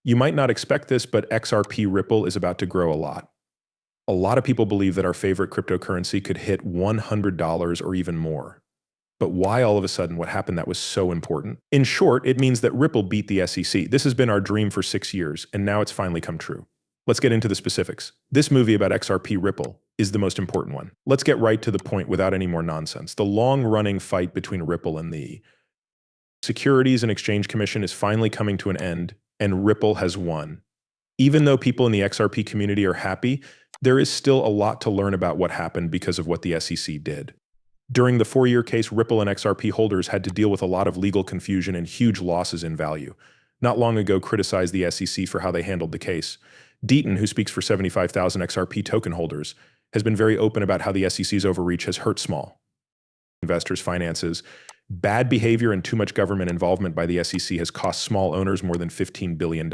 You might not expect this, but XRP Ripple is about to grow a lot. A lot of people believe that our favorite cryptocurrency could hit $100 or even more. But why all of a sudden what happened that was so important? In short, it means that Ripple beat the SEC. This has been our dream for 6 years, and now it's finally come true. Let's get into the specifics. This movie about XRP Ripple is the most important one. Let's get right to the point without any more nonsense. The long-running fight between Ripple and the Securities and Exchange Commission is finally coming to an end, and Ripple has won. Even though people in the XRP community are happy, there is still a lot to learn about what happened because of what the SEC did. During the 4-year case, Ripple and XRP holders had to deal with a lot of legal confusion and huge losses in value. Not long ago, criticized the SEC for how they handled the case. Deaton, who speaks for 75,000 XRP token holders, has been very open about how the SEC's overreach has hurt small investors' finances. Bad behavior and too much government involvement by the SEC has cost small owners more than $15 billion.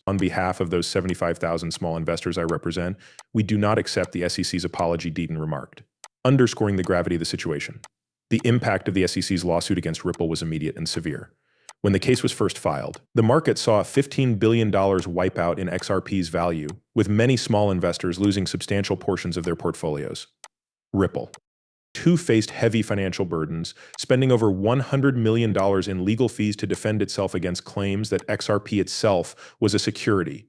On behalf of those 75,000 small investors I represent, we do not accept the SEC's apology, Deaton remarked, underscoring the gravity of the situation. The impact of the SEC's lawsuit against Ripple was immediate and severe. When the case was first filed, the market saw a $15 billion wipeout in XRP's value, with many small investors losing substantial portions of their portfolios. Ripple, too, faced heavy financial burdens, spending over $100 million in legal fees to defend itself against claims that XRP itself was a security.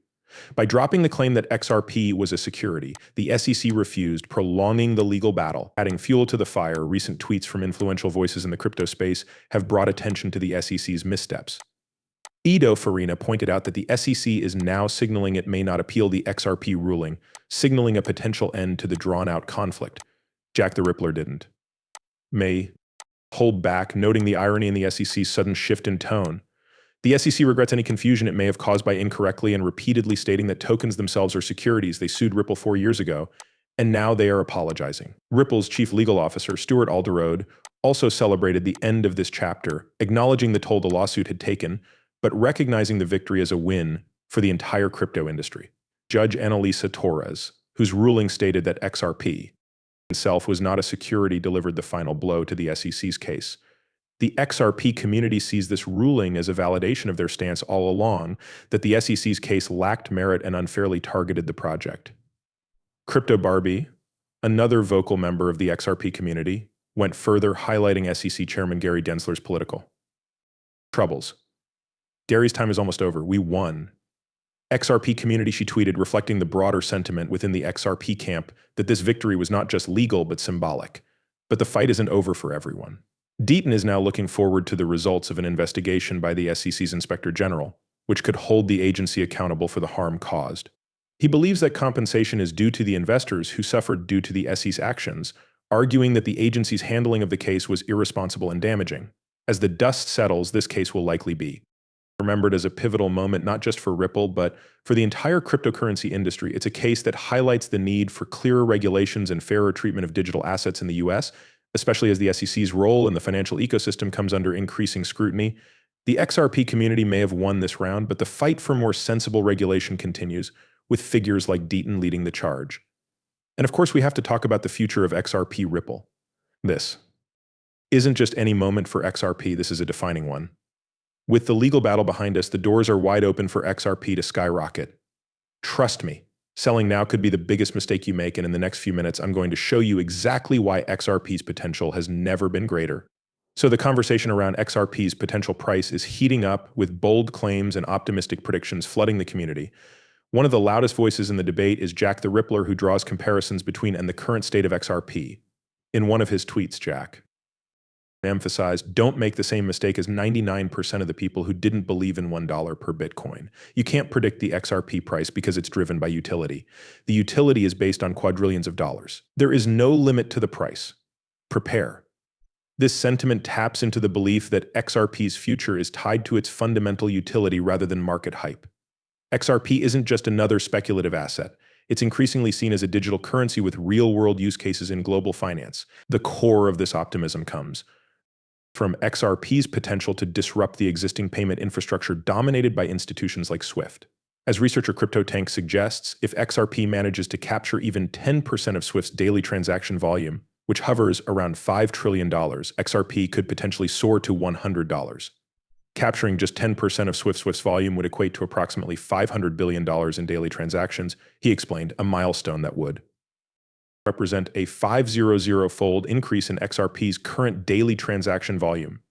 By dropping the claim that XRP was a security, the SEC refused, prolonging the legal battle. Adding fuel to the fire, recent tweets from influential voices in the crypto space have brought attention to the SEC's missteps. Edo Farina pointed out that the SEC is now signaling it may not appeal the XRP ruling, signaling a potential end to the drawn-out conflict. Jack the Rippler didn't. May hold back, noting the irony in the SEC's sudden shift in tone. The SEC regrets any confusion it may have caused by incorrectly and repeatedly stating that tokens themselves are securities. They sued Ripple 4 years ago, and now they are apologizing. Ripple's chief legal officer, Stuart Alderode, also celebrated the end of this chapter, acknowledging the toll the lawsuit had taken, but recognizing the victory as a win for the entire crypto industry. Judge Annalisa Torres, whose ruling stated that XRP itself was not a security, delivered the final blow to the SEC's case. The XRP community sees this ruling as a validation of their stance all along, that the SEC's case lacked merit and unfairly targeted the project. Crypto Barbie, another vocal member of the XRP community, went further, highlighting SEC Chairman Gary Gensler's political troubles. Gary's time is almost over. We won. XRP community, she tweeted, reflecting the broader sentiment within the XRP camp that this victory was not just legal but symbolic. But the fight isn't over for everyone. Deaton is now looking forward to the results of an investigation by the SEC's Inspector General, which could hold the agency accountable for the harm caused. He believes that compensation is due to the investors who suffered due to the SEC's actions, arguing that the agency's handling of the case was irresponsible and damaging. As the dust settles, this case will likely be remembered as a pivotal moment not just for Ripple, but for the entire cryptocurrency industry. It's a case that highlights the need for clearer regulations and fairer treatment of digital assets in the US, especially as the SEC's role in the financial ecosystem comes under increasing scrutiny. The XRP community may have won this round, but the fight for more sensible regulation continues, with figures like Deaton leading the charge. And of course, we have to talk about the future of XRP Ripple. This isn't just any moment for XRP, this is a defining one. With the legal battle behind us, the doors are wide open for XRP to skyrocket. Trust me. Selling now could be the biggest mistake you make, and in the next few minutes, I'm going to show you exactly why XRP's potential has never been greater. So the conversation around XRP's potential price is heating up, with bold claims and optimistic predictions flooding the community. One of the loudest voices in the debate is Jack the Rippler, who draws comparisons between and the current state of XRP. In one of his tweets, Jack emphasized, don't make the same mistake as 99% of the people who didn't believe in $1 per Bitcoin. You can't predict the XRP price because it's driven by utility. The utility is based on quadrillions of dollars. There is no limit to the price. Prepare. This sentiment taps into the belief that XRP's future is tied to its fundamental utility rather than market hype. XRP isn't just another speculative asset. It's increasingly seen as a digital currency with real-world use cases in global finance. The core of this optimism comes from XRP's potential to disrupt the existing payment infrastructure dominated by institutions like SWIFT. As researcher CryptoTank suggests, if XRP manages to capture even 10% of SWIFT's daily transaction volume, which hovers around $5 trillion, XRP could potentially soar to $100. Capturing just 10% of Swift's volume would equate to approximately $500 billion in daily transactions, he explained, a milestone that would represent a 500-fold increase in XRP's current daily transaction volume.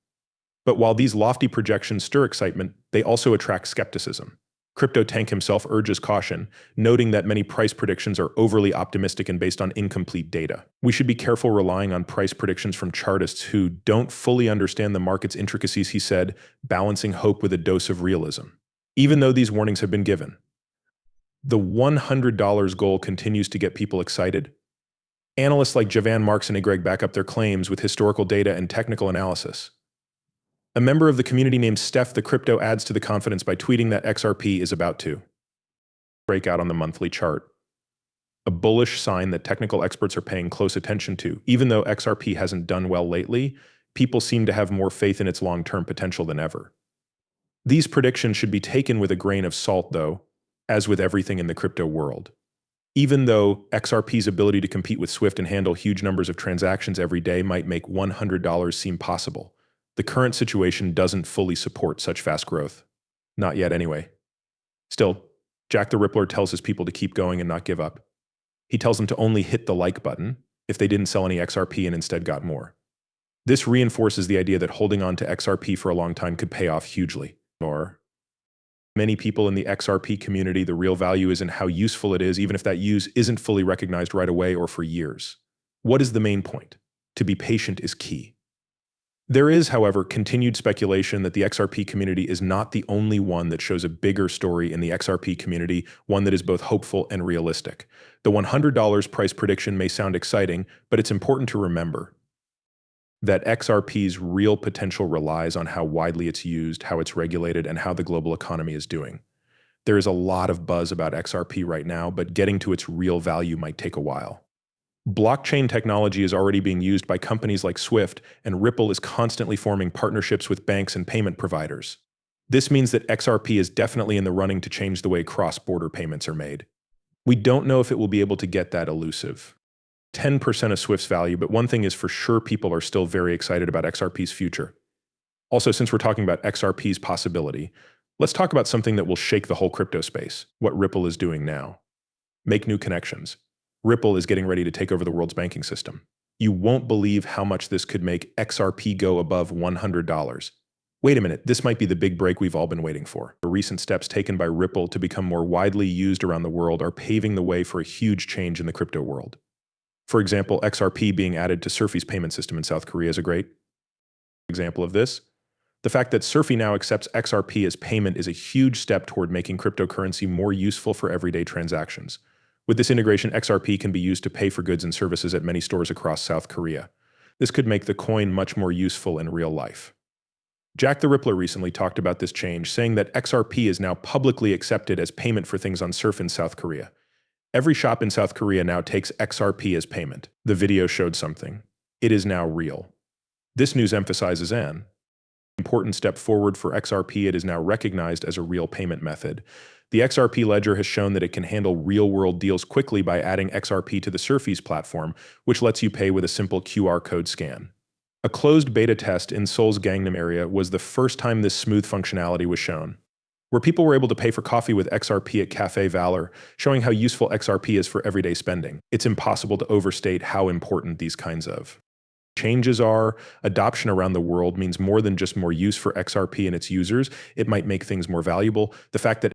But while these lofty projections stir excitement, they also attract skepticism. Crypto Tank himself urges caution, noting that many price predictions are overly optimistic and based on incomplete data. We should be careful relying on price predictions from chartists who don't fully understand the market's intricacies, he said, balancing hope with a dose of realism. Even though these warnings have been given, the $100 goal continues to get people excited. Analysts like Javan Marks and Greg back up their claims with historical data and technical analysis. A member of the community named Steph the Crypto adds to the confidence by tweeting that XRP is about to break out on the monthly chart. A bullish sign that technical experts are paying close attention to. Even though XRP hasn't done well lately, people seem to have more faith in its long-term potential than ever. These predictions should be taken with a grain of salt, though, as with everything in the crypto world. Even though XRP's ability to compete with Swift and handle huge numbers of transactions every day might make $100 seem possible, the current situation doesn't fully support such fast growth. Not yet, anyway. Still, Jack the Rippler tells his people to keep going and not give up. He tells them to only hit the like button if they didn't sell any XRP and instead got more. This reinforces the idea that holding on to XRP for a long time could pay off hugely. Or many people in the XRP community, the real value is in how useful it is, even if that use isn't fully recognized right away or for years. What is the main point? To be patient is key. There is, however, continued speculation that the XRP community is not the only one that shows a bigger story in the XRP community, one that is both hopeful and realistic. The $100 price prediction may sound exciting, but it's important to remember that XRP's real potential relies on how widely it's used, how it's regulated, and how the global economy is doing. There is a lot of buzz about XRP right now, but getting to its real value might take a while. Blockchain technology is already being used by companies like Swift, and Ripple is constantly forming partnerships with banks and payment providers. This means that XRP is definitely in the running to change the way cross-border payments are made. We don't know if it will be able to get that elusive 10% of Swift's value, but one thing is for sure, people are still very excited about XRP's future. Also, since we're talking about XRP's possibility, let's talk about something that will shake the whole crypto space, what Ripple is doing now. Make new connections. Ripple is getting ready to take over the world's banking system. You won't believe how much this could make XRP go above $100. Wait a minute, this might be the big break we've all been waiting for. The recent steps taken by Ripple to become more widely used around the world are paving the way for a huge change in the crypto world. For example, XRP being added to Surfy's payment system in South Korea is a great example of this. The fact that Surfy now accepts XRP as payment is a huge step toward making cryptocurrency more useful for everyday transactions. With this integration, XRP can be used to pay for goods and services at many stores across South Korea. This could make the coin much more useful in real life. Jack the Rippler recently talked about this change, saying that XRP is now publicly accepted as payment for things on Surf in South Korea. Every shop in South Korea now takes XRP as payment. The video showed something. It is now real. This news emphasizes an important step forward for XRP. It is now recognized as a real payment method. The XRP ledger has shown that it can handle real-world deals quickly by adding XRP to the Surfy's platform, which lets you pay with a simple QR code scan. A closed beta test in Seoul's Gangnam area was the first time this smooth functionality was shown, where people were able to pay for coffee with XRP at Cafe Valor, showing how useful XRP is for everyday spending. It's impossible to overstate how important these kinds of changes are. Adoption around the world means more than just more use for XRP and its users. It might make things more valuable. The fact that